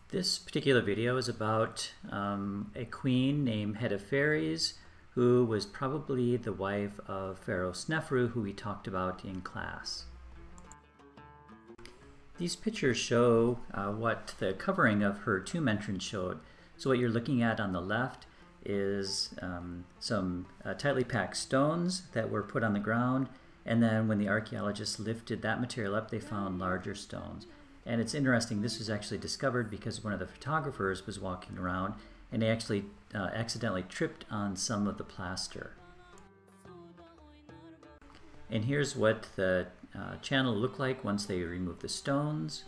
This particular video is about a queen named Hetepheres, who was probably the wife of Pharaoh Sneferu, who we talked about in class. These pictures show what the covering of her tomb entrance showed. So what you're looking at on the left is some tightly packed stones that were put on the ground, and then when the archaeologists lifted that material up, they found larger stones. And it's interesting, this was actually discovered because one of the photographers was walking around and they actually accidentally tripped on some of the plaster. And here's what the channel looked like once they removed the stones.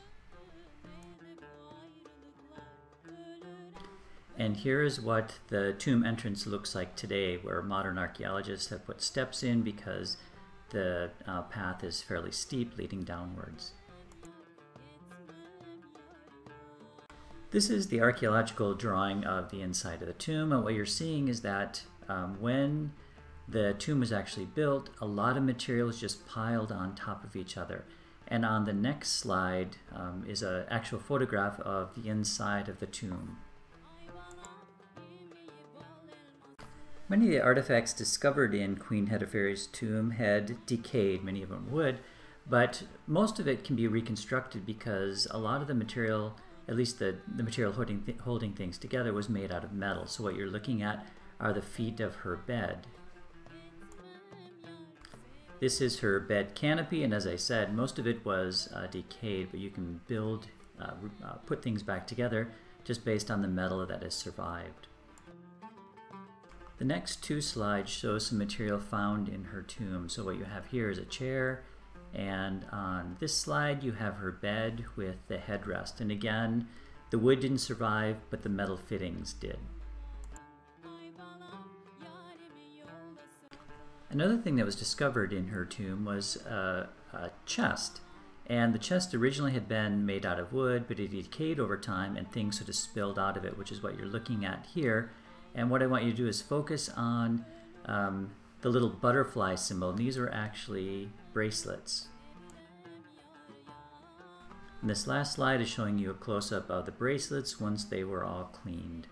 And here's what the tomb entrance looks like today, where modern archaeologists have put steps in because the path is fairly steep leading downwards. This is the archaeological drawing of the inside of the tomb, and what you're seeing is that when the tomb was actually built, a lot of materials just piled on top of each other. And on the next slide is an actual photograph of the inside of the tomb. Many of the artifacts discovered in Queen Hetepheres' tomb had decayed, many of them would, but most of it can be reconstructed because a lot of the material, at least the material holding things together, was made out of metal. So what you're looking at are the feet of her bed. This is her bed canopy, and as I said, most of it was decayed, but you can put things back together just based on the metal that has survived. The next two slides show some material found in her tomb. So what you have here is a chair, and on this slide you have her bed with the headrest. And again, the wood didn't survive, but the metal fittings did. Another thing that was discovered in her tomb was a chest. And the chest originally had been made out of wood, but it decayed over time and things sort of spilled out of it, which is what you're looking at here. And what I want you to do is focus on the little butterfly symbol. And these are actually bracelets. And this last slide is showing you a close-up of the bracelets once they were all cleaned.